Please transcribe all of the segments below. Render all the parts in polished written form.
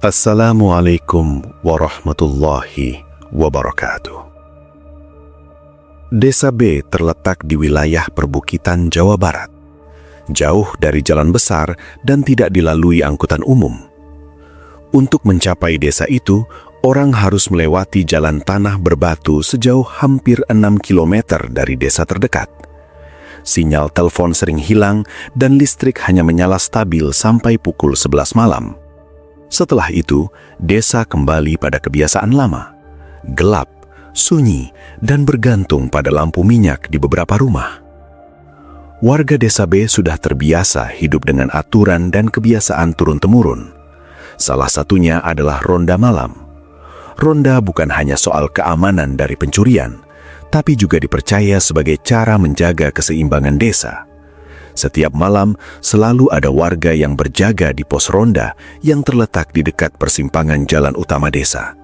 Assalamualaikum warahmatullahi wabarakatuh. Desa B terletak di wilayah perbukitan Jawa Barat, jauh dari jalan besar dan tidak dilalui angkutan umum. Untuk mencapai desa itu, orang harus melewati jalan tanah berbatu sejauh hampir 6 km dari desa terdekat. Sinyal telepon sering hilang dan listrik hanya menyala stabil sampai pukul 11 malam. Setelah itu, desa kembali pada kebiasaan lama, gelap, sunyi, dan bergantung pada lampu minyak di beberapa rumah. Warga desa B sudah terbiasa hidup dengan aturan dan kebiasaan turun-temurun. Salah satunya adalah ronda malam. Ronda bukan hanya soal keamanan dari pencurian, tapi juga dipercaya sebagai cara menjaga keseimbangan desa. Setiap malam selalu ada warga yang berjaga di pos ronda yang terletak di dekat persimpangan jalan utama desa.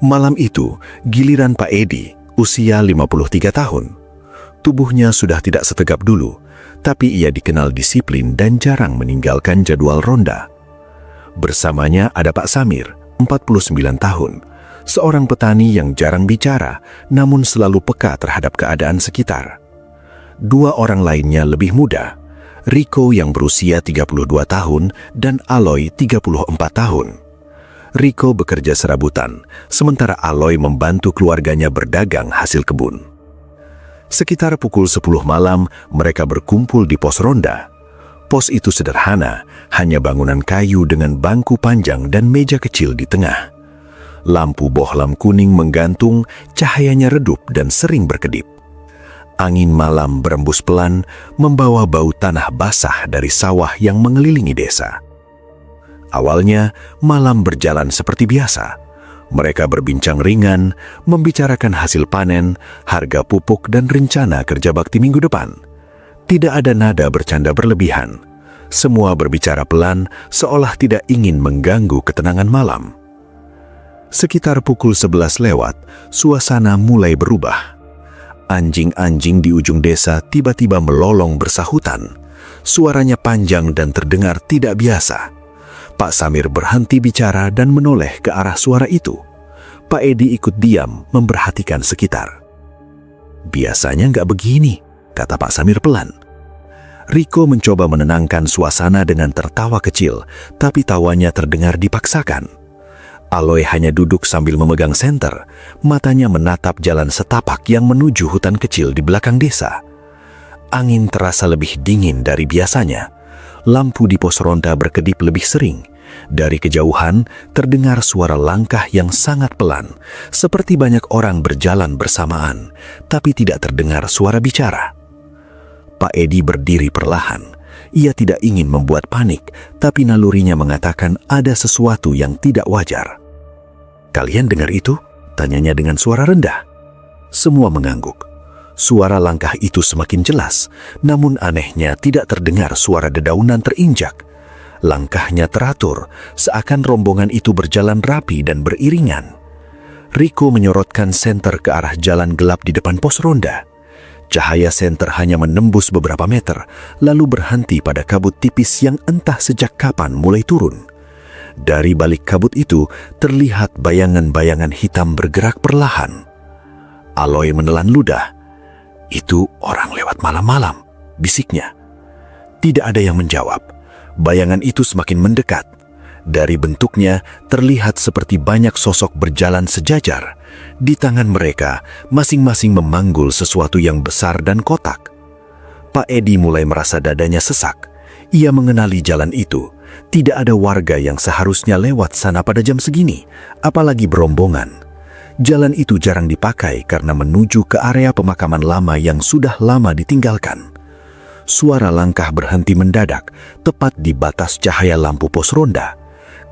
Malam itu, giliran Pak Edi, usia 53 tahun. Tubuhnya sudah tidak setegap dulu, tapi ia dikenal disiplin dan jarang meninggalkan jadwal ronda. Bersamanya ada Pak Samir, 49 tahun, seorang petani yang jarang bicara, namun selalu peka terhadap keadaan sekitar. Dua orang lainnya lebih muda, Riko yang berusia 32 tahun dan Aloy 34 tahun. Riko bekerja serabutan, sementara Aloy membantu keluarganya berdagang hasil kebun. Sekitar pukul 10 malam, mereka berkumpul di pos ronda. Pos itu sederhana, hanya bangunan kayu dengan bangku panjang dan meja kecil di tengah. Lampu bohlam kuning menggantung, cahayanya redup dan sering berkedip. Angin malam berembus pelan, membawa bau tanah basah dari sawah yang mengelilingi desa. Awalnya, malam berjalan seperti biasa. Mereka berbincang ringan, membicarakan hasil panen, harga pupuk, dan rencana kerja bakti minggu depan. Tidak ada nada bercanda berlebihan. Semua berbicara pelan, seolah tidak ingin mengganggu ketenangan malam. Sekitar pukul 11 lewat, suasana mulai berubah. Anjing-anjing di ujung desa tiba-tiba melolong bersahutan. Suaranya panjang dan terdengar tidak biasa. Pak Samir berhenti bicara dan menoleh ke arah suara itu. Pak Edi ikut diam memperhatikan sekitar. "Biasanya nggak begini," kata Pak Samir pelan. Riko mencoba menenangkan suasana dengan tertawa kecil, tapi tawanya terdengar dipaksakan. Aloy hanya duduk sambil memegang senter, matanya menatap jalan setapak yang menuju hutan kecil di belakang desa. Angin terasa lebih dingin dari biasanya. Lampu di pos ronda berkedip lebih sering. Dari kejauhan, terdengar suara langkah yang sangat pelan, seperti banyak orang berjalan bersamaan, tapi tidak terdengar suara bicara. Pak Edi berdiri perlahan. Ia tidak ingin membuat panik, tapi nalurinya mengatakan ada sesuatu yang tidak wajar. "Kalian dengar itu?" tanyanya dengan suara rendah. Semua mengangguk. Suara langkah itu semakin jelas, namun anehnya tidak terdengar suara dedaunan terinjak. Langkahnya teratur, seakan rombongan itu berjalan rapi dan beriringan. Riko menyorotkan senter ke arah jalan gelap di depan pos ronda. Cahaya senter hanya menembus beberapa meter, lalu berhenti pada kabut tipis yang entah sejak kapan mulai turun. Dari balik kabut itu, terlihat bayangan-bayangan hitam bergerak perlahan. Aloy menelan ludah. "Itu orang lewat malam-malam," bisiknya. Tidak ada yang menjawab. Bayangan itu semakin mendekat. Dari bentuknya, terlihat seperti banyak sosok berjalan sejajar. Di tangan mereka, masing-masing memanggul sesuatu yang besar dan kotak. Pak Edi mulai merasa dadanya sesak. Ia mengenali jalan itu. Tidak ada warga yang seharusnya lewat sana pada jam segini, apalagi berombongan. Jalan itu jarang dipakai karena menuju ke area pemakaman lama yang sudah lama ditinggalkan. Suara langkah berhenti mendadak, tepat di batas cahaya lampu pos ronda.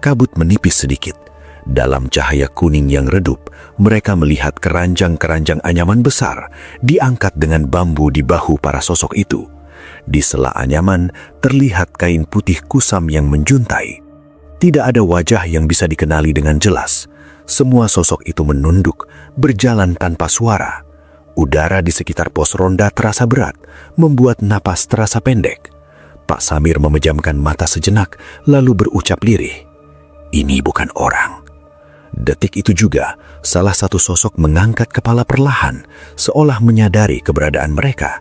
Kabut menipis sedikit. Dalam cahaya kuning yang redup, mereka melihat keranjang-keranjang anyaman besar diangkat dengan bambu di bahu para sosok itu. Di sela anyaman terlihat kain putih kusam yang menjuntai. Tidak ada wajah yang bisa dikenali dengan jelas. Semua sosok itu menunduk, berjalan tanpa suara. Udara di sekitar pos ronda terasa berat, membuat napas terasa pendek. Pak Samir memejamkan mata sejenak, lalu berucap lirih, Ini bukan orang. Detik itu juga, salah satu sosok mengangkat kepala perlahan, seolah menyadari keberadaan mereka.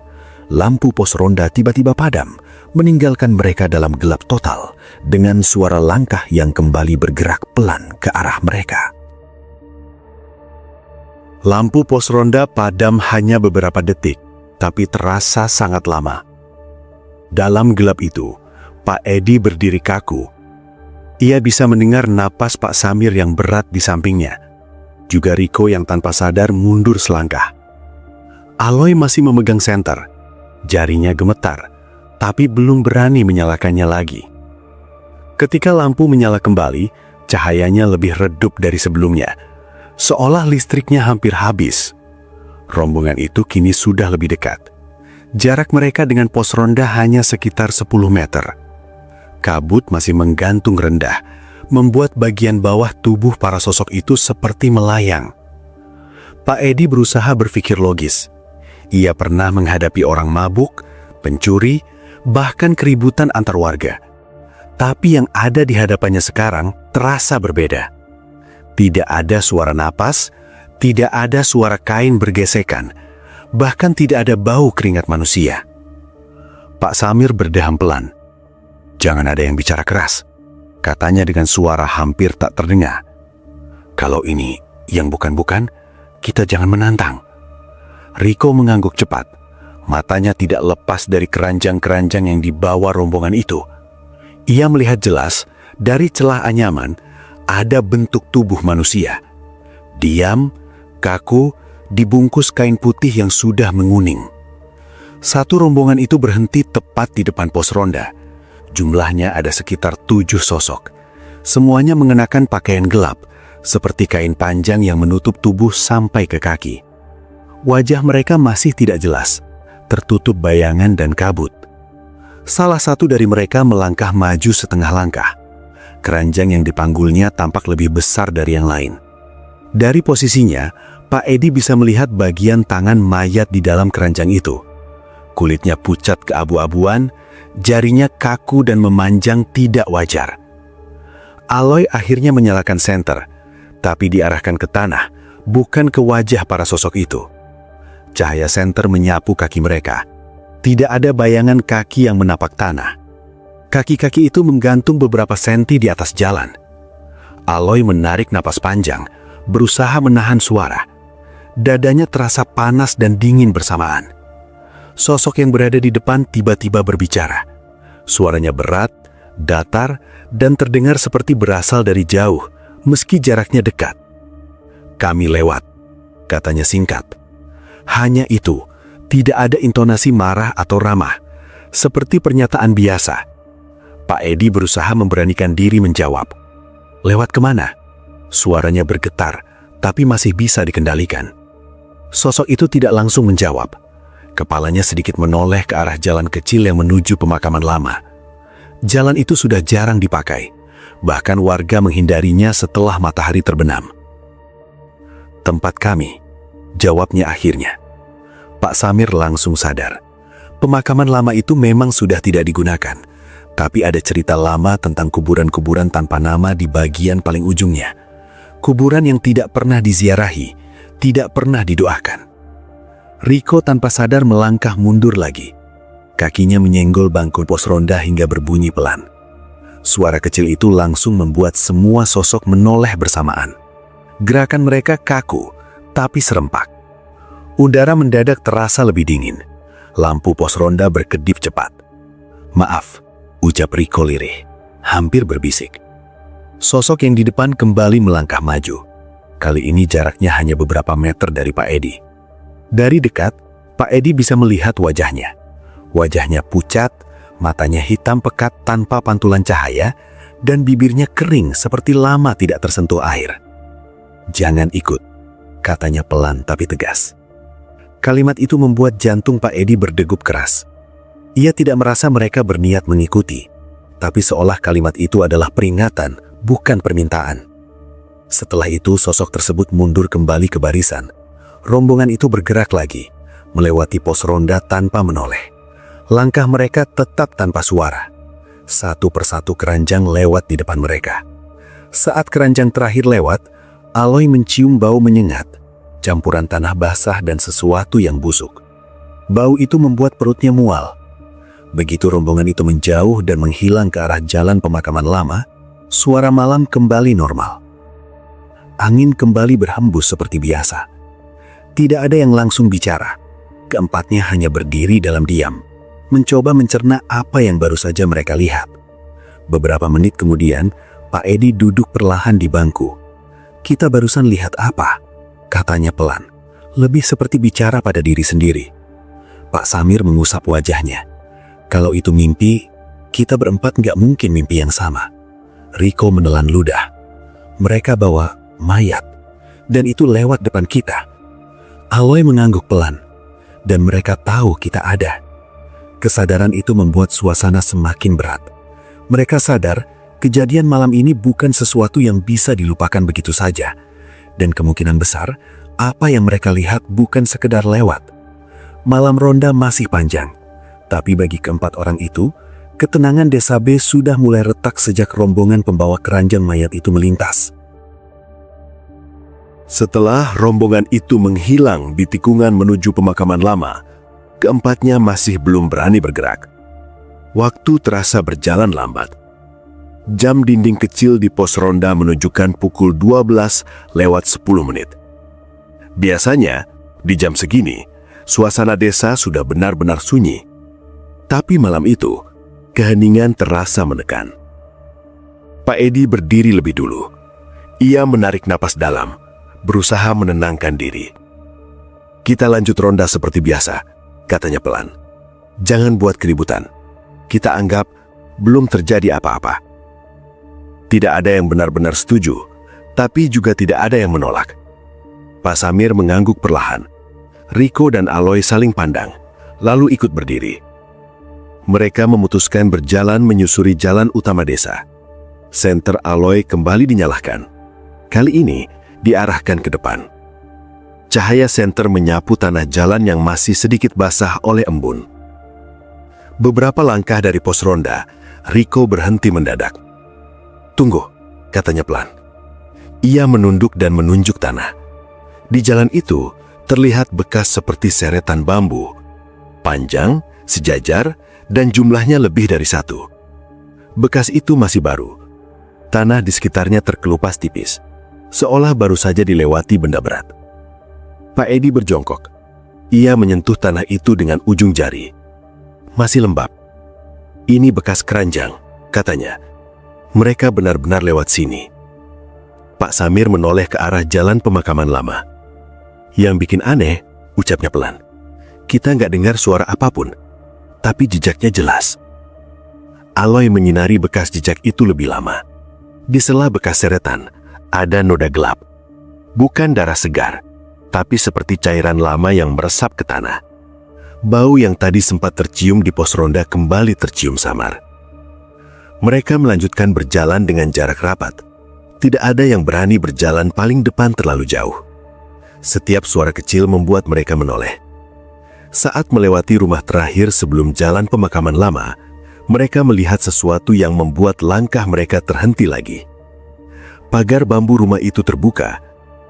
Lampu pos ronda tiba-tiba padam, meninggalkan mereka dalam gelap total, dengan suara langkah yang kembali bergerak pelan ke arah mereka. Lampu pos ronda padam hanya beberapa detik, tapi terasa sangat lama. Dalam gelap itu, Pak Edi berdiri kaku. Ia bisa mendengar napas Pak Samir yang berat di sampingnya. Juga Riko yang tanpa sadar mundur selangkah. Aloy masih memegang senter. Jarinya gemetar, tapi belum berani menyalakannya lagi. Ketika lampu menyala kembali, cahayanya lebih redup dari sebelumnya. Seolah listriknya hampir habis. Rombongan itu kini sudah lebih dekat. Jarak mereka dengan pos ronda hanya sekitar 10 meter. Kabut masih menggantung rendah, membuat bagian bawah tubuh para sosok itu seperti melayang. Pak Edi berusaha berpikir logis. Ia pernah menghadapi orang mabuk, pencuri, bahkan keributan antar warga. Tapi yang ada di hadapannya sekarang terasa berbeda. Tidak ada suara napas, tidak ada suara kain bergesekan, bahkan tidak ada bau keringat manusia. Pak Samir berdeham pelan. "Jangan ada yang bicara keras," katanya dengan suara hampir tak terdengar. "Kalau ini yang bukan-bukan, kita jangan menantang." Riko mengangguk cepat. Matanya tidak lepas dari keranjang-keranjang yang dibawa rombongan itu. Ia melihat jelas, dari celah anyaman, ada bentuk tubuh manusia. Diam, kaku, dibungkus kain putih yang sudah menguning. Satu rombongan itu berhenti tepat di depan pos ronda. Jumlahnya ada sekitar 7 sosok. Semuanya mengenakan pakaian gelap, seperti kain panjang yang menutup tubuh sampai ke kaki. Wajah mereka masih tidak jelas, tertutup bayangan dan kabut. Salah satu dari mereka melangkah maju setengah langkah. Keranjang yang dipanggulnya tampak lebih besar dari yang lain. Dari posisinya, Pak Edi bisa melihat bagian tangan mayat di dalam keranjang itu. Kulitnya pucat keabu-abuan, jarinya kaku dan memanjang tidak wajar. Aloy akhirnya menyalakan senter, tapi diarahkan ke tanah, bukan ke wajah para sosok itu. Cahaya senter menyapu kaki mereka. Tidak ada bayangan kaki yang menapak tanah. Kaki-kaki itu menggantung beberapa senti di atas jalan. Aloy menarik napas panjang, berusaha menahan suara. Dadanya terasa panas dan dingin bersamaan. Sosok yang berada di depan tiba-tiba berbicara. Suaranya berat, datar, dan terdengar seperti berasal dari jauh, meski jaraknya dekat. "Kami lewat," katanya singkat. Hanya itu, tidak ada intonasi marah atau ramah, seperti pernyataan biasa. Pak Edi berusaha memberanikan diri menjawab. "Lewat kemana?" Suaranya bergetar, tapi masih bisa dikendalikan. Sosok itu tidak langsung menjawab. Kepalanya sedikit menoleh ke arah jalan kecil yang menuju pemakaman lama. Jalan itu sudah jarang dipakai, bahkan warga menghindarinya setelah matahari terbenam. "Tempat kami," jawabnya akhirnya. Pak Samir langsung sadar. Pemakaman lama itu memang sudah tidak digunakan, tapi ada cerita lama tentang kuburan-kuburan tanpa nama di bagian paling ujungnya. Kuburan yang tidak pernah diziarahi, tidak pernah didoakan. Riko tanpa sadar melangkah mundur lagi. Kakinya menyenggol bangku pos ronda hingga berbunyi pelan. Suara kecil itu langsung membuat semua sosok menoleh bersamaan. Gerakan mereka kaku, tapi serempak. Udara mendadak terasa lebih dingin. Lampu pos ronda berkedip cepat. "Maaf," ucap Riko lirih, hampir berbisik. Sosok yang di depan kembali melangkah maju. Kali ini jaraknya hanya beberapa meter dari Pak Edi. Dari dekat, Pak Edi bisa melihat wajahnya. Wajahnya pucat, matanya hitam pekat tanpa pantulan cahaya, dan bibirnya kering seperti lama tidak tersentuh air. "Jangan ikut," katanya pelan tapi tegas. Kalimat itu membuat jantung Pak Edi berdegup keras. Ia tidak merasa mereka berniat mengikuti, tapi seolah kalimat itu adalah peringatan, bukan permintaan. Setelah itu sosok tersebut mundur kembali ke barisan. Rombongan itu bergerak lagi, melewati pos ronda tanpa menoleh. Langkah mereka tetap tanpa suara. Satu persatu keranjang lewat di depan mereka. Saat keranjang terakhir lewat, Aloy mencium bau menyengat, campuran tanah basah dan sesuatu yang busuk. Bau itu membuat perutnya mual. Begitu rombongan itu menjauh dan menghilang ke arah jalan pemakaman lama, suara malam kembali normal. Angin kembali berhembus seperti biasa. Tidak ada yang langsung bicara. Keempatnya hanya berdiri dalam diam, mencoba mencerna apa yang baru saja mereka lihat. Beberapa menit kemudian, Pak Edi duduk perlahan di bangku. "Kita barusan lihat apa?" katanya pelan, lebih seperti bicara pada diri sendiri. Pak Samir mengusap wajahnya. "Kalau itu mimpi, kita berempat nggak mungkin mimpi yang sama." Riko menelan ludah. "Mereka bawa mayat, dan itu lewat depan kita." Aloy mengangguk pelan, "Dan mereka tahu kita ada." Kesadaran itu membuat suasana semakin berat. Mereka sadar kejadian malam ini bukan sesuatu yang bisa dilupakan begitu saja, dan kemungkinan besar apa yang mereka lihat bukan sekedar lewat. Malam ronda masih panjang, tapi bagi keempat orang itu, ketenangan Desa B sudah mulai retak sejak rombongan pembawa keranjang mayat itu melintas. Setelah rombongan itu menghilang di tikungan menuju pemakaman lama, keempatnya masih belum berani bergerak. Waktu terasa berjalan lambat. Jam dinding kecil di pos ronda menunjukkan pukul 12 lewat 10 menit. Biasanya, di jam segini, suasana desa sudah benar-benar sunyi. Tapi malam itu, keheningan terasa menekan. Pak Edi berdiri lebih dulu. Ia menarik napas dalam, berusaha menenangkan diri. "Kita lanjut ronda seperti biasa," katanya pelan. "Jangan buat keributan. Kita anggap belum terjadi apa-apa." Tidak ada yang benar-benar setuju, tapi juga tidak ada yang menolak. Pak Samir mengangguk perlahan. Riko dan Aloy saling pandang, lalu ikut berdiri. Mereka memutuskan berjalan menyusuri jalan utama desa. Senter Aloy kembali dinyalakan. Kali ini diarahkan ke depan. Cahaya senter menyapu tanah jalan yang masih sedikit basah oleh embun. Beberapa langkah dari pos ronda, Riko berhenti mendadak. "Tunggu," katanya pelan. Ia menunduk dan menunjuk tanah. Di jalan itu terlihat bekas seperti seretan bambu, panjang, sejajar, dan jumlahnya lebih dari satu. Bekas itu masih baru. Tanah di sekitarnya terkelupas tipis, seolah baru saja dilewati benda berat. Pak Edi berjongkok. Ia menyentuh tanah itu dengan ujung jari. Masih lembab. "Ini bekas keranjang," katanya. "Mereka benar-benar lewat sini." Pak Samir menoleh ke arah jalan pemakaman lama. "Yang bikin aneh," ucapnya pelan, "kita nggak dengar suara apapun, tapi jejaknya jelas." Aloy menyinari bekas jejak itu lebih lama. Di sela bekas seretan, ada noda gelap. Bukan darah segar, tapi seperti cairan lama yang meresap ke tanah. Bau yang tadi sempat tercium di pos ronda kembali tercium samar. Mereka melanjutkan berjalan dengan jarak rapat. Tidak ada yang berani berjalan paling depan terlalu jauh. Setiap suara kecil membuat mereka menoleh. Saat melewati rumah terakhir sebelum jalan pemakaman lama, mereka melihat sesuatu yang membuat langkah mereka terhenti lagi. Pagar bambu rumah itu terbuka,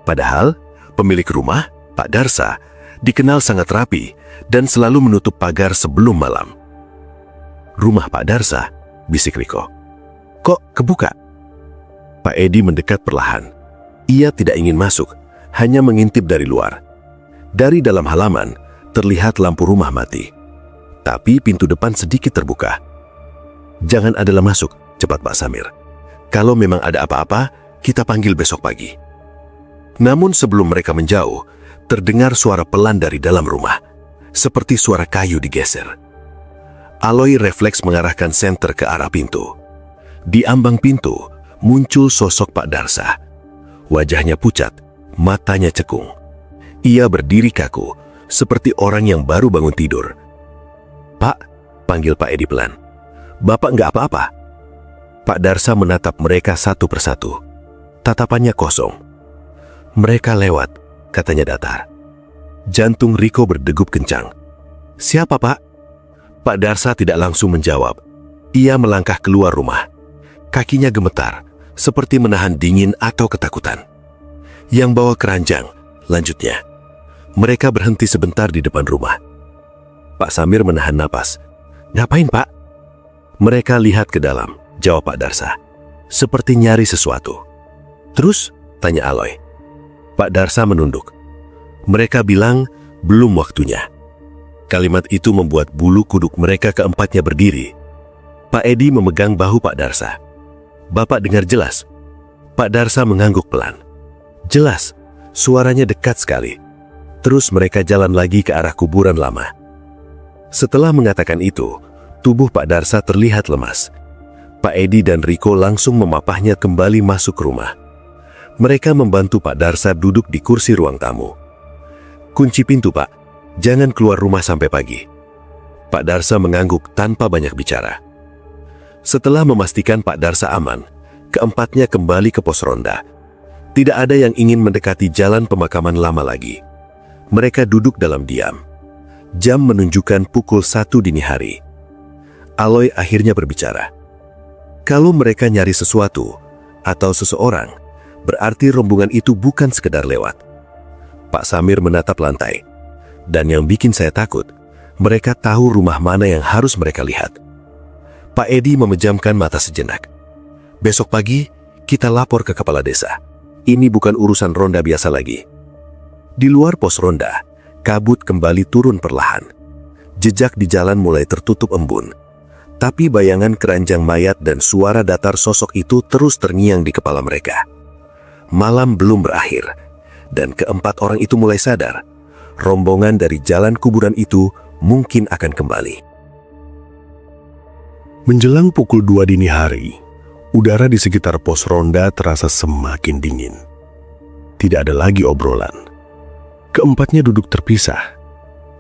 padahal pemilik rumah, Pak Darsa, dikenal sangat rapi dan selalu menutup pagar sebelum malam. "Rumah Pak Darsa?" bisik Riko. "Kok kebuka?" Pak Edi mendekat perlahan. Ia tidak ingin masuk, hanya mengintip dari luar. Dari dalam halaman, terlihat lampu rumah mati. Tapi pintu depan sedikit terbuka. "Jangan adalah masuk," cepat Pak Samir. "Kalau memang ada apa-apa, kita panggil besok pagi." Namun sebelum mereka menjauh, terdengar suara pelan dari dalam rumah, seperti suara kayu digeser. Aloy refleks mengarahkan senter ke arah pintu. Di ambang pintu, muncul sosok Pak Darsa. Wajahnya pucat, matanya cekung. Ia berdiri kaku, seperti orang yang baru bangun tidur. "Pak," panggil Pak Edi pelan. "Bapak nggak apa-apa?" Pak Darsa menatap mereka satu persatu. Tatapannya kosong. "Mereka lewat," katanya datar. Jantung Riko berdegup kencang. "Siapa, Pak?" Pak Darsa tidak langsung menjawab. Ia melangkah keluar rumah. Kakinya gemetar, seperti menahan dingin atau ketakutan. Yang bawa keranjang, lanjutnya. Mereka berhenti sebentar di depan rumah. Pak Samir menahan napas. "Ngapain, Pak?" "Mereka lihat ke dalam," jawab Pak Darsa. "Seperti nyari sesuatu." "Terus?" tanya Aloy. Pak Darsa menunduk. "Mereka bilang belum waktunya." Kalimat itu membuat bulu kuduk mereka keempatnya berdiri. Pak Edi memegang bahu Pak Darsa. "Bapak dengar jelas?" Pak Darsa mengangguk pelan. "Jelas, suaranya dekat sekali." Terus mereka jalan lagi ke arah kuburan lama. Setelah mengatakan itu, tubuh Pak Darsa terlihat lemas. Pak Edi dan Riko langsung memapahnya kembali masuk rumah. Mereka membantu Pak Darsa duduk di kursi ruang tamu. "Kunci pintu, Pak. Jangan keluar rumah sampai pagi." Pak Darsa mengangguk tanpa banyak bicara. Setelah memastikan Pak Darsa aman, keempatnya kembali ke pos ronda. Tidak ada yang ingin mendekati jalan pemakaman lama lagi. Mereka duduk dalam diam. Jam menunjukkan pukul 1 dini hari. Aloy akhirnya berbicara. "Kalau mereka nyari sesuatu atau seseorang, berarti rombongan itu bukan sekedar lewat." Pak Samir menatap lantai. "Dan yang bikin saya takut, mereka tahu rumah mana yang harus mereka lihat." Pak Edi memejamkan mata sejenak. "Besok pagi, kita lapor ke kepala desa. Ini bukan urusan ronda biasa lagi." Di luar pos ronda, kabut kembali turun perlahan. Jejak di jalan mulai tertutup embun. Tapi bayangan keranjang mayat dan suara datar sosok itu terus terngiang di kepala mereka. Malam belum berakhir, dan keempat orang itu mulai sadar rombongan dari jalan kuburan itu mungkin akan kembali. Menjelang pukul 2 dini hari, udara di sekitar pos ronda terasa semakin dingin. Tidak ada lagi obrolan. Keempatnya duduk terpisah,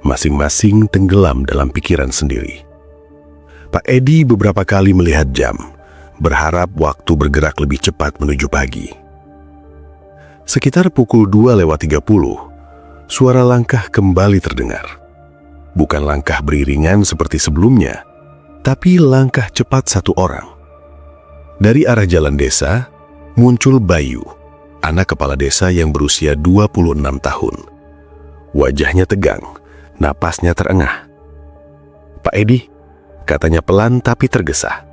masing-masing tenggelam dalam pikiran sendiri. Pak Edi beberapa kali melihat jam, berharap waktu bergerak lebih cepat menuju pagi. Sekitar pukul 2:30, suara langkah kembali terdengar. Bukan langkah beriringan seperti sebelumnya, tapi langkah cepat satu orang. Dari arah jalan desa, muncul Bayu, anak kepala desa yang berusia 26 tahun. Wajahnya tegang, napasnya terengah. "Pak Edi," katanya pelan tapi tergesa.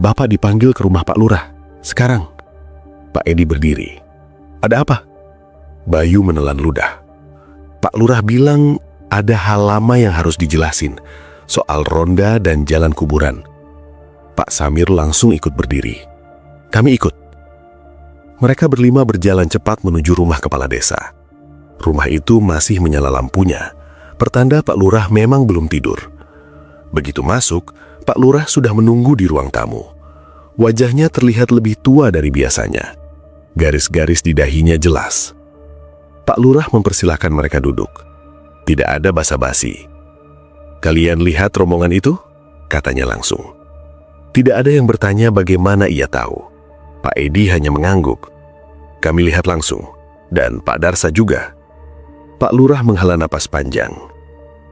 "Bapak dipanggil ke rumah Pak Lurah, sekarang." Pak Edi berdiri. "Ada apa?" Bayu menelan ludah. "Pak Lurah bilang ada hal lama yang harus dijelasin, soal ronda dan jalan kuburan." Pak Samir langsung ikut berdiri. "Kami ikut." Mereka berlima berjalan cepat menuju rumah kepala desa. Rumah itu masih menyala lampunya, pertanda Pak Lurah memang belum tidur. Begitu masuk, Pak Lurah sudah menunggu di ruang tamu. Wajahnya terlihat lebih tua dari biasanya. Garis-garis di dahinya jelas. Pak Lurah mempersilahkan mereka duduk. Tidak ada basa-basi. "Kalian lihat rombongan itu?" katanya langsung. Tidak ada yang bertanya bagaimana ia tahu. Pak Edi hanya mengangguk. "Kami lihat langsung, dan Pak Darsa juga." Pak Lurah menghela napas panjang.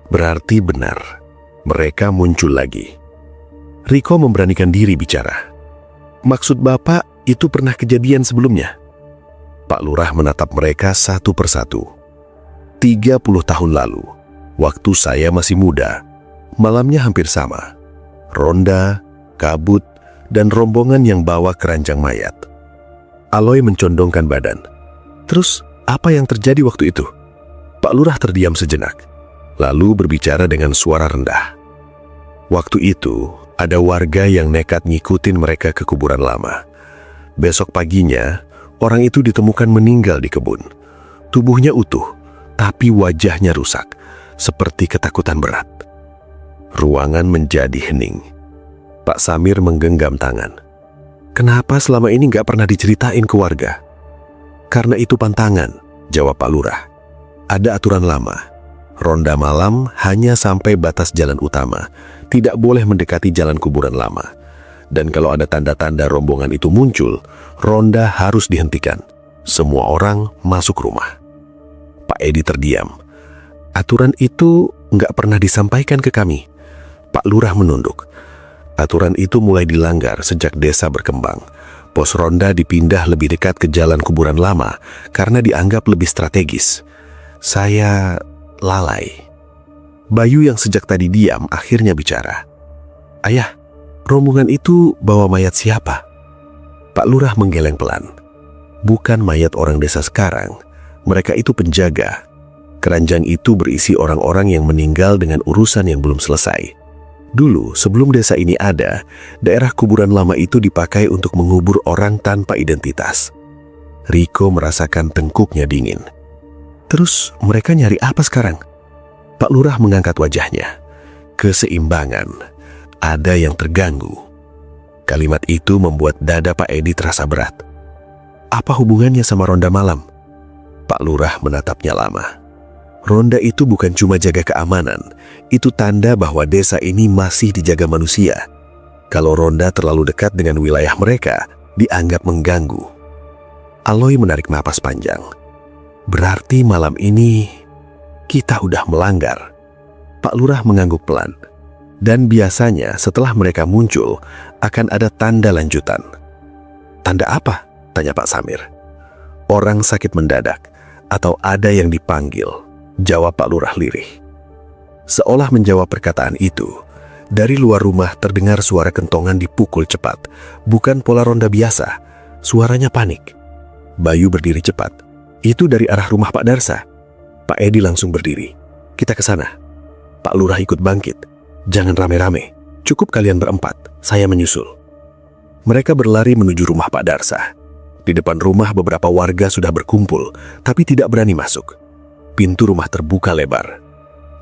Berarti benar, mereka muncul lagi. Riko memberanikan diri bicara. "Maksud Bapak itu pernah kejadian sebelumnya?" Pak Lurah menatap mereka satu persatu. 30 tahun lalu, waktu saya masih muda, malamnya hampir sama. Ronda, kabut, dan rombongan yang bawa keranjang mayat. Aloy mencondongkan badan. "Terus, apa yang terjadi waktu itu?" Pak Lurah terdiam sejenak, lalu berbicara dengan suara rendah. "Waktu itu, ada warga yang nekat ngikutin mereka ke kuburan lama. Besok paginya, orang itu ditemukan meninggal di kebun. Tubuhnya utuh, tapi wajahnya rusak, seperti ketakutan berat." Ruangan menjadi hening. Pak Samir menggenggam tangan. "Kenapa selama ini nggak pernah diceritain ke warga?" "Karena itu pantangan," jawab Pak Lurah. "Ada aturan lama. Ronda malam hanya sampai batas jalan utama, tidak boleh mendekati jalan kuburan lama. Dan kalau ada tanda-tanda rombongan itu muncul, ronda harus dihentikan. Semua orang masuk rumah." Pak Edi terdiam. "Aturan itu nggak pernah disampaikan ke kami." Pak Lurah menunduk. "Aturan itu mulai dilanggar sejak desa berkembang. Pos ronda dipindah lebih dekat ke jalan kuburan lama karena dianggap lebih strategis. Saya lalai. Bayu yang sejak tadi diam akhirnya bicara. Ayah, rombongan itu bawa mayat siapa? Pak Lurah menggeleng pelan. Bukan mayat orang desa sekarang. Mereka itu penjaga. Keranjang itu berisi orang-orang yang meninggal dengan urusan yang belum selesai. Dulu, sebelum desa ini ada, daerah kuburan lama itu dipakai untuk mengubur orang tanpa identitas. Riko merasakan tengkuknya dingin. Terus mereka nyari apa sekarang? Pak Lurah mengangkat wajahnya. Keseimbangan. Ada yang terganggu. Kalimat itu membuat dada Pak Edi terasa berat. Apa hubungannya sama ronda malam? Pak Lurah menatapnya lama. Ronda itu bukan cuma jaga keamanan, itu tanda bahwa desa ini masih dijaga manusia. Kalau ronda terlalu dekat dengan wilayah mereka, dianggap mengganggu. Aloy menarik napas panjang. Berarti malam ini kita udah melanggar. Pak Lurah mengangguk pelan. Dan biasanya setelah mereka muncul, akan ada tanda lanjutan. Tanda apa? Tanya Pak Samir. Orang sakit mendadak, atau ada yang dipanggil. Jawab Pak Lurah lirih. Seolah menjawab perkataan itu, dari luar rumah terdengar suara kentongan dipukul cepat. Bukan pola ronda biasa, suaranya panik. Bayu berdiri cepat. Itu dari arah rumah Pak Darsa. Pak Edi langsung berdiri. Kita ke sana. Pak Lurah ikut bangkit. Jangan rame-rame. Cukup kalian berempat, saya menyusul. Mereka berlari menuju rumah Pak Darsa. Di depan rumah beberapa warga sudah berkumpul, tapi tidak berani masuk. Pintu rumah terbuka lebar.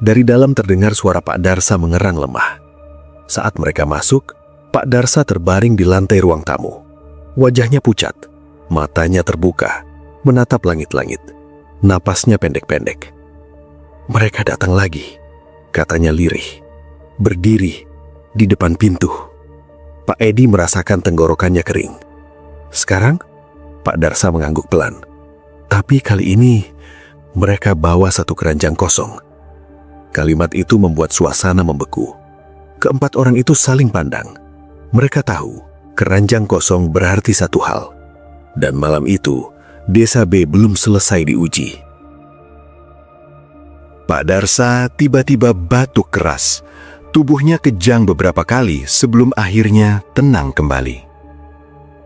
Dari dalam terdengar suara Pak Darsa mengerang lemah. Saat mereka masuk, Pak Darsa terbaring di lantai ruang tamu. Wajahnya pucat, matanya terbuka, menatap langit-langit. Napasnya pendek-pendek. Mereka datang lagi, katanya lirih. Berdiri di depan pintu. Pak Edi merasakan tenggorokannya kering. Sekarang, Pak Darsa mengangguk pelan. Tapi kali ini, mereka bawa satu keranjang kosong. Kalimat itu membuat suasana membeku. Keempat orang itu saling pandang. Mereka tahu keranjang kosong berarti satu hal. Dan malam itu, Desa B belum selesai diuji. Pak Darsa tiba-tiba batuk keras. Tubuhnya kejang beberapa kali sebelum akhirnya tenang kembali.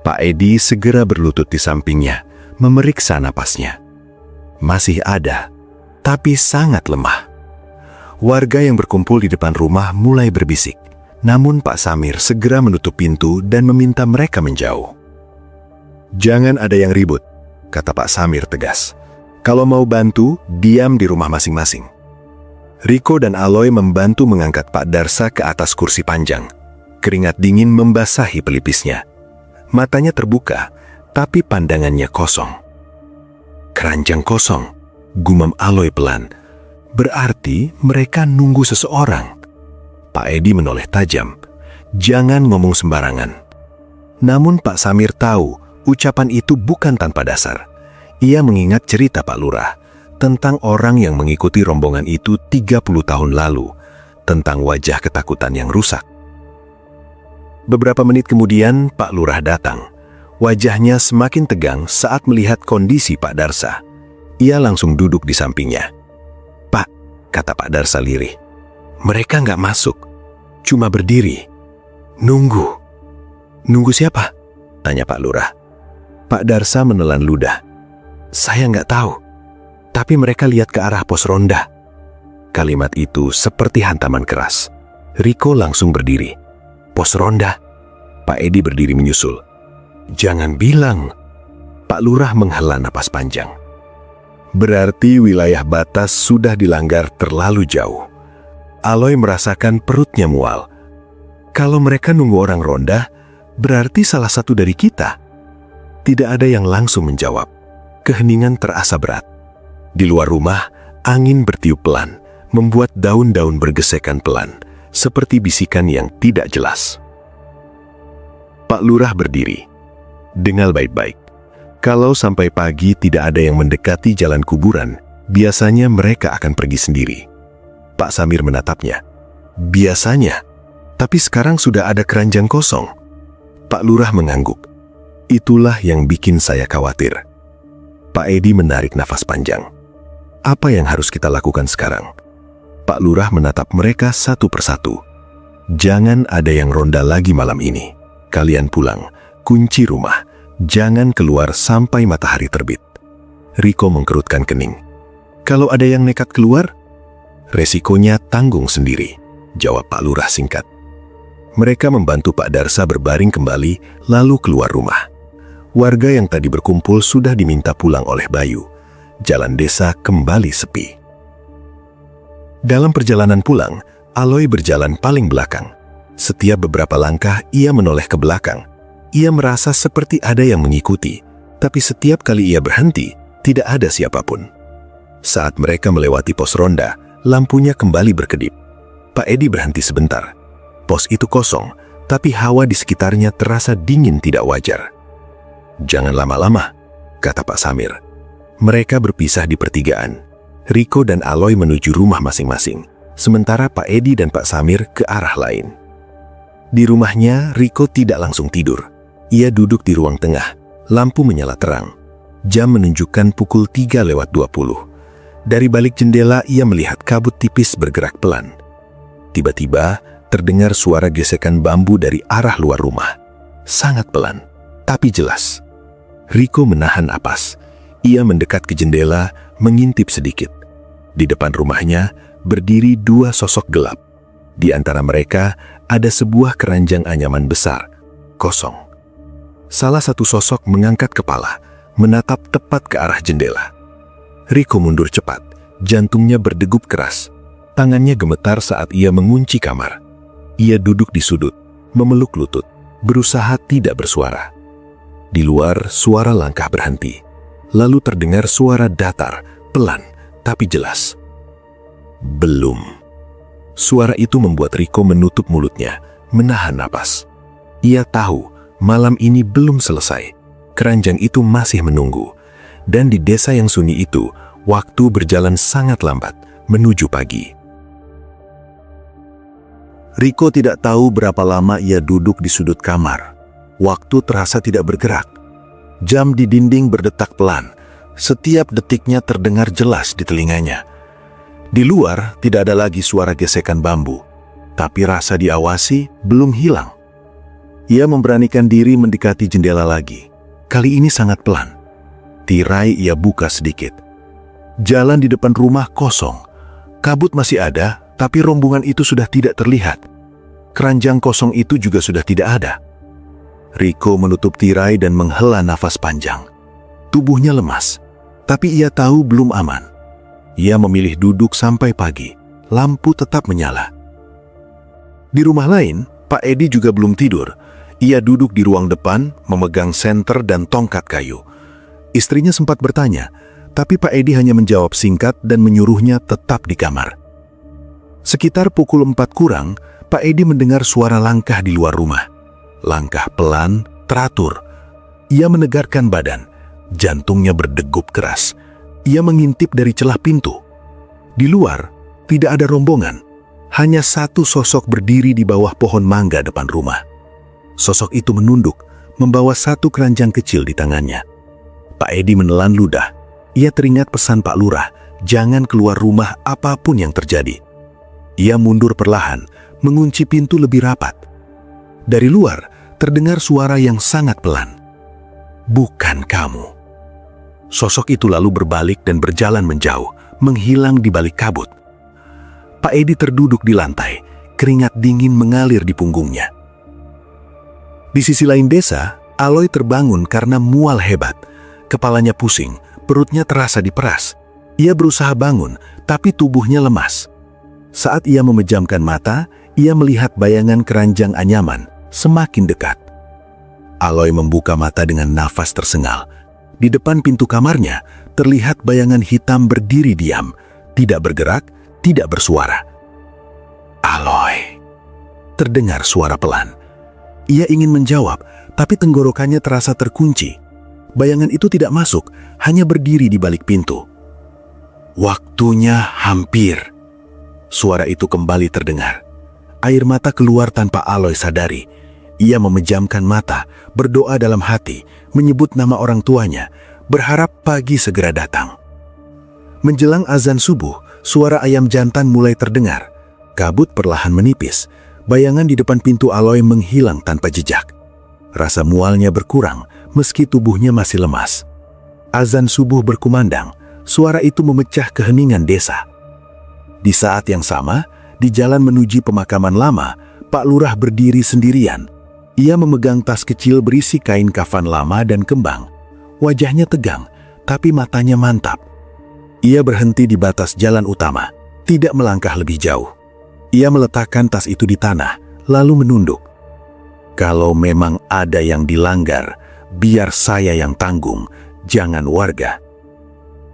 Pak Edi segera berlutut di sampingnya, memeriksa napasnya. Masih ada, tapi sangat lemah. Warga yang berkumpul di depan rumah mulai berbisik. Namun Pak Samir segera menutup pintu dan meminta mereka menjauh. Jangan ada yang ribut, kata Pak Samir tegas. Kalau mau bantu, diam di rumah masing-masing. Riko dan Aloy membantu mengangkat Pak Darsa ke atas kursi panjang. Keringat dingin membasahi pelipisnya. Matanya terbuka, tapi pandangannya kosong. Keranjang kosong, gumam Aloy pelan. Berarti mereka nunggu seseorang. Pak Edi menoleh tajam. Jangan ngomong sembarangan. Namun Pak Samir tahu ucapan itu bukan tanpa dasar. Ia mengingat cerita Pak Lurah tentang orang yang mengikuti rombongan itu 30 tahun lalu, tentang wajah ketakutan yang rusak. Beberapa menit kemudian Pak Lurah datang. Wajahnya semakin tegang saat melihat kondisi Pak Darsa. Ia langsung duduk di sampingnya. Pak, kata Pak Darsa lirih. Mereka nggak masuk, cuma berdiri. Nunggu. Nunggu siapa? Tanya Pak Lurah. Pak Darsa menelan ludah. Saya nggak tahu, tapi mereka lihat ke arah pos ronda. Kalimat itu seperti hantaman keras. Riko langsung berdiri. Pos ronda. Pak Edi berdiri menyusul. Jangan bilang. Pak Lurah menghela napas panjang. Berarti wilayah batas sudah dilanggar terlalu jauh. Aloy merasakan perutnya mual. Kalau mereka nunggu orang ronda, berarti salah satu dari kita. Tidak ada yang langsung menjawab. Keheningan terasa berat. Di luar rumah, angin bertiup pelan, membuat daun-daun bergesekan pelan, seperti bisikan yang tidak jelas. Pak Lurah berdiri. Dengar baik-baik. Kalau sampai pagi tidak ada yang mendekati jalan kuburan, biasanya mereka akan pergi sendiri. Pak Samir menatapnya. Biasanya, tapi sekarang sudah ada keranjang kosong. Pak Lurah mengangguk. Itulah yang bikin saya khawatir. Pak Edi menarik nafas panjang. Apa yang harus kita lakukan sekarang? Pak Lurah menatap mereka satu persatu. Jangan ada yang ronda lagi malam ini. Kalian pulang, kunci rumah. Jangan keluar sampai matahari terbit. Riko mengkerutkan kening. Kalau ada yang nekat keluar, resikonya tanggung sendiri, jawab Pak Lurah singkat. Mereka membantu Pak Darsa berbaring kembali, lalu keluar rumah. Warga yang tadi berkumpul sudah diminta pulang oleh Bayu. Jalan desa kembali sepi. Dalam perjalanan pulang, Aloy berjalan paling belakang. Setiap beberapa langkah, ia menoleh ke belakang. Ia merasa seperti ada yang mengikuti, tapi setiap kali ia berhenti, tidak ada siapapun. Saat mereka melewati pos ronda, lampunya kembali berkedip. Pak Edi berhenti sebentar. Pos itu kosong, tapi hawa di sekitarnya terasa dingin tidak wajar. Jangan lama-lama, kata Pak Samir. Mereka berpisah di pertigaan. Riko dan Aloy menuju rumah masing-masing, sementara Pak Edi dan Pak Samir ke arah lain. Di rumahnya, Riko tidak langsung tidur. Ia duduk di ruang tengah, lampu menyala terang. Jam menunjukkan pukul 3:20. Dari balik jendela, ia melihat kabut tipis bergerak pelan. Tiba-tiba, terdengar suara gesekan bambu dari arah luar rumah. Sangat pelan, tapi jelas. Riko menahan napas. Ia mendekat ke jendela, mengintip sedikit. Di depan rumahnya, berdiri dua sosok gelap. Di antara mereka, ada sebuah keranjang anyaman besar, kosong. Salah satu sosok mengangkat kepala, menatap tepat ke arah jendela. Riko mundur cepat, jantungnya berdegup keras. Tangannya gemetar saat ia mengunci kamar. Ia duduk di sudut, memeluk lutut, berusaha tidak bersuara. Di luar, suara langkah berhenti. Lalu terdengar suara datar, pelan, tapi jelas. Belum. Suara itu membuat Riko menutup mulutnya, menahan napas. Ia tahu malam ini belum selesai. Keranjang itu masih menunggu. Dan di desa yang sunyi itu, waktu berjalan sangat lambat, menuju pagi. Riko tidak tahu berapa lama ia duduk di sudut kamar. Waktu terasa tidak bergerak. Jam di dinding berdetak pelan. Setiap detiknya terdengar jelas di telinganya. Di luar tidak ada lagi suara gesekan bambu, tapi rasa diawasi belum hilang. Ia memberanikan diri mendekati jendela lagi. Kali ini sangat pelan. Tirai ia buka sedikit. Jalan di depan rumah kosong. Kabut masih ada, tapi rombongan itu sudah tidak terlihat. Keranjang kosong itu juga sudah tidak ada. Riko menutup tirai dan menghela nafas panjang. Tubuhnya lemas, tapi ia tahu belum aman. Ia memilih duduk sampai pagi. Lampu tetap menyala. Di rumah lain, Pak Edi juga belum tidur. Ia duduk di ruang depan, memegang senter dan tongkat kayu. Istrinya sempat bertanya, tapi Pak Edi hanya menjawab singkat dan menyuruhnya tetap di kamar. Sekitar pukul 4 kurang, Pak Edi mendengar suara langkah di luar rumah. Langkah pelan, teratur. Ia menegarkan badan. Jantungnya berdegup keras. Ia mengintip dari celah pintu. Di luar, tidak ada rombongan. Hanya satu sosok berdiri di bawah pohon mangga depan rumah. Sosok itu menunduk, membawa satu keranjang kecil di tangannya. Pak Edi menelan ludah. Ia teringat pesan Pak Lurah, jangan keluar rumah apapun yang terjadi. Ia mundur perlahan, mengunci pintu lebih rapat. Dari luar, terdengar suara yang sangat pelan. Bukan kamu. Sosok itu lalu berbalik dan berjalan menjauh, menghilang di balik kabut. Pak Edi terduduk di lantai, keringat dingin mengalir di punggungnya. Di sisi lain desa, Aloy terbangun karena mual hebat. Kepalanya pusing, perutnya terasa diperas. Ia berusaha bangun, tapi tubuhnya lemas. Saat ia memejamkan mata, ia melihat bayangan keranjang anyaman semakin dekat. Aloy membuka mata dengan nafas tersengal. Di depan pintu kamarnya, terlihat bayangan hitam berdiri diam, tidak bergerak, tidak bersuara. Aloy. Terdengar suara pelan. Ia ingin menjawab, tapi tenggorokannya terasa terkunci. Bayangan itu tidak masuk, hanya berdiri di balik pintu. Waktunya hampir. Suara itu kembali terdengar. Air mata keluar tanpa Aloy sadari. Ia memejamkan mata, berdoa dalam hati, menyebut nama orang tuanya, berharap pagi segera datang. Menjelang azan subuh, suara ayam jantan mulai terdengar. Kabut perlahan menipis. Bayangan di depan pintu Aloy menghilang tanpa jejak. Rasa mualnya berkurang, meski tubuhnya masih lemas. Azan subuh berkumandang. Suara itu memecah keheningan desa. Di saat yang sama, di jalan menuju pemakaman lama, Pak Lurah berdiri sendirian. Ia memegang tas kecil berisi kain kafan lama dan kembang. Wajahnya tegang, tapi matanya mantap. Ia berhenti di batas jalan utama, tidak melangkah lebih jauh. Ia meletakkan tas itu di tanah, lalu menunduk. Kalau memang ada yang dilanggar, biar saya yang tanggung, jangan warga.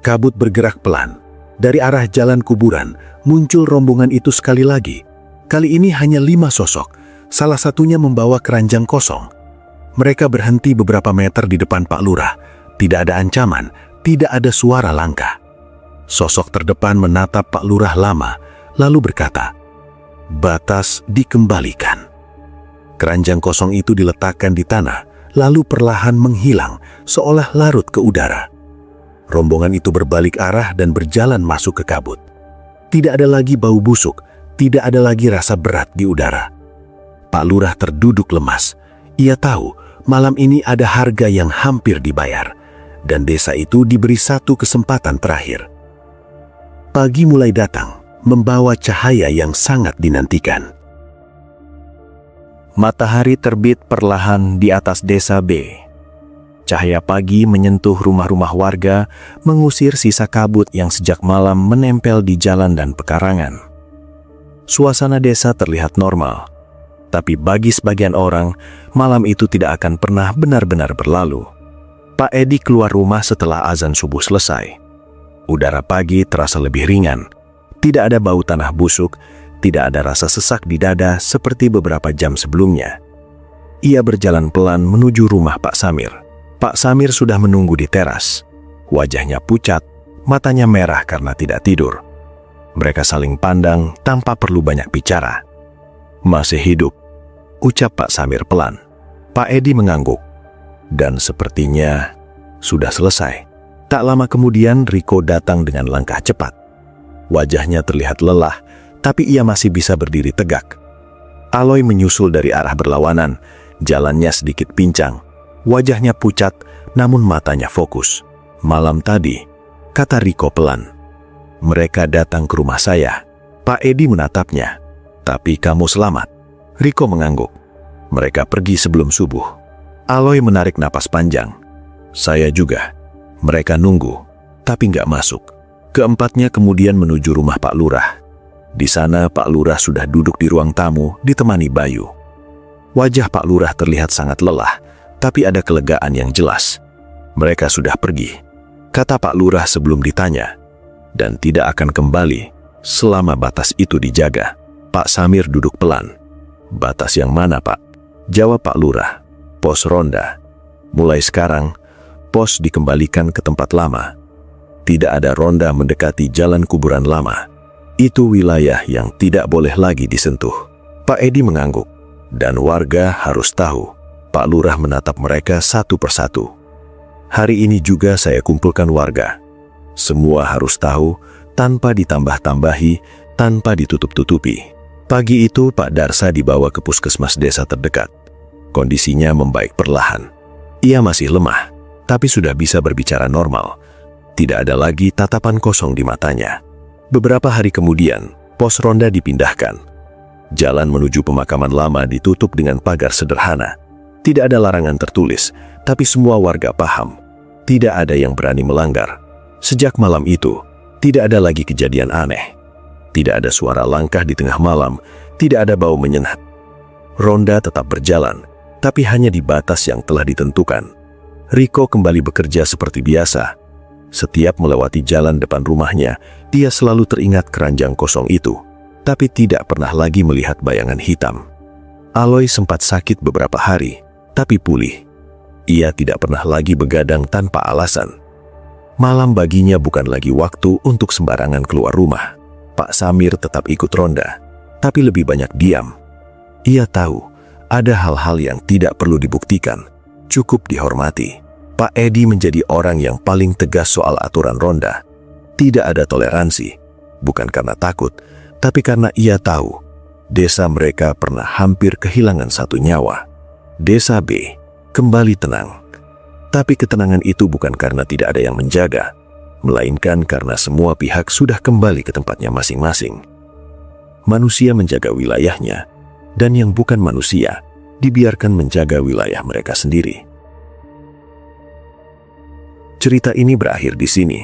Kabut bergerak pelan. Dari arah jalan kuburan, muncul rombongan itu sekali lagi. Kali ini hanya 5 sosok. Salah satunya membawa keranjang kosong. Mereka berhenti beberapa meter di depan Pak Lurah. Tidak ada ancaman, tidak ada suara langkah. Sosok terdepan menatap Pak Lurah lama, lalu berkata, "Batas dikembalikan." Keranjang kosong itu diletakkan di tanah, lalu perlahan menghilang, seolah larut ke udara. Rombongan itu berbalik arah dan berjalan masuk ke kabut. Tidak ada lagi bau busuk, tidak ada lagi rasa berat di udara. Pak Lurah terduduk lemas. Ia tahu malam ini ada harga yang hampir dibayar, dan desa itu diberi satu kesempatan terakhir. Pagi mulai datang, membawa cahaya yang sangat dinantikan. Matahari terbit perlahan di atas desa B. Cahaya pagi menyentuh rumah-rumah warga, mengusir sisa kabut yang sejak malam menempel di jalan dan pekarangan. Suasana desa terlihat normal, tapi bagi sebagian orang, malam itu tidak akan pernah benar-benar berlalu. Pak Edi keluar rumah setelah azan subuh selesai. Udara pagi terasa lebih ringan. Tidak ada bau tanah busuk, tidak ada rasa sesak di dada seperti beberapa jam sebelumnya. Ia berjalan pelan menuju rumah Pak Samir. Pak Samir sudah menunggu di teras. Wajahnya pucat, matanya merah karena tidak tidur. Mereka saling pandang tanpa perlu banyak bicara. "Masih hidup," ucap Pak Samir pelan. Pak Edi mengangguk. Dan sepertinya sudah selesai. Tak lama kemudian Riko datang dengan langkah cepat. Wajahnya terlihat lelah, tapi ia masih bisa berdiri tegak. Aloy menyusul dari arah berlawanan, jalannya sedikit pincang. Wajahnya pucat, namun matanya fokus. "Malam tadi," kata Riko pelan, "mereka datang ke rumah saya." Pak Edi menatapnya. "Tapi kamu selamat?" Riko mengangguk. "Mereka pergi sebelum subuh." Aloy menarik napas panjang. "Saya juga." Mereka nunggu, tapi nggak masuk. Keempatnya kemudian menuju rumah Pak Lurah. Di sana Pak Lurah sudah duduk di ruang tamu ditemani Bayu. Wajah Pak Lurah terlihat sangat lelah, tapi ada kelegaan yang jelas. "Mereka sudah pergi," kata Pak Lurah sebelum ditanya, "dan tidak akan kembali selama batas itu dijaga." Pak Samir duduk pelan. "Batas yang mana, Pak?" Jawab Pak Lurah. "Pos ronda. Mulai sekarang, pos dikembalikan ke tempat lama. Tidak ada ronda mendekati jalan kuburan lama. Itu wilayah yang tidak boleh lagi disentuh." Pak Edi mengangguk. "Dan warga harus tahu." Pak Lurah menatap mereka satu persatu. "Hari ini juga saya kumpulkan warga. Semua harus tahu, tanpa ditambah-tambahi, tanpa ditutup-tutupi." Pagi itu Pak Darsa dibawa ke puskesmas desa terdekat. Kondisinya membaik perlahan. Ia masih lemah, tapi sudah bisa berbicara normal. Tidak ada lagi tatapan kosong di matanya. Beberapa hari kemudian, pos ronda dipindahkan. Jalan menuju pemakaman lama ditutup dengan pagar sederhana. Tidak ada larangan tertulis, tapi semua warga paham. Tidak ada yang berani melanggar. Sejak malam itu, tidak ada lagi kejadian aneh. Tidak ada suara langkah di tengah malam, tidak ada bau menyengat. Ronda tetap berjalan, tapi hanya di batas yang telah ditentukan. Riko kembali bekerja seperti biasa. Setiap melewati jalan depan rumahnya, dia selalu teringat keranjang kosong itu, tapi tidak pernah lagi melihat bayangan hitam. Aloy sempat sakit beberapa hari, tapi pulih. Ia tidak pernah lagi begadang tanpa alasan. Malam baginya bukan lagi waktu untuk sembarangan keluar rumah. Pak Samir tetap ikut ronda, tapi lebih banyak diam. Ia tahu Ada hal-hal yang tidak perlu dibuktikan, cukup dihormati. Pak Edi menjadi orang yang paling tegas soal aturan ronda. Tidak ada toleransi, bukan karena takut, tapi karena ia tahu desa mereka pernah hampir kehilangan satu nyawa. Desa B kembali tenang. Tapi ketenangan itu bukan karena tidak ada yang menjaga, melainkan karena semua pihak sudah kembali ke tempatnya masing-masing. Manusia menjaga wilayahnya, dan yang bukan manusia dibiarkan menjaga wilayah mereka sendiri. Cerita ini berakhir di sini.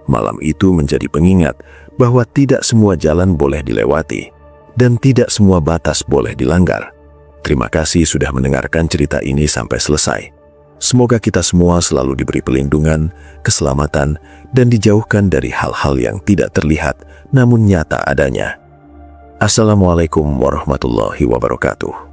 Malam itu menjadi pengingat bahwa tidak semua jalan boleh dilewati, dan tidak semua batas boleh dilanggar. Terima kasih sudah mendengarkan cerita ini sampai selesai. Semoga kita semua selalu diberi perlindungan, keselamatan, dan dijauhkan dari hal-hal yang tidak terlihat namun nyata adanya. Assalamualaikum warahmatullahi wabarakatuh.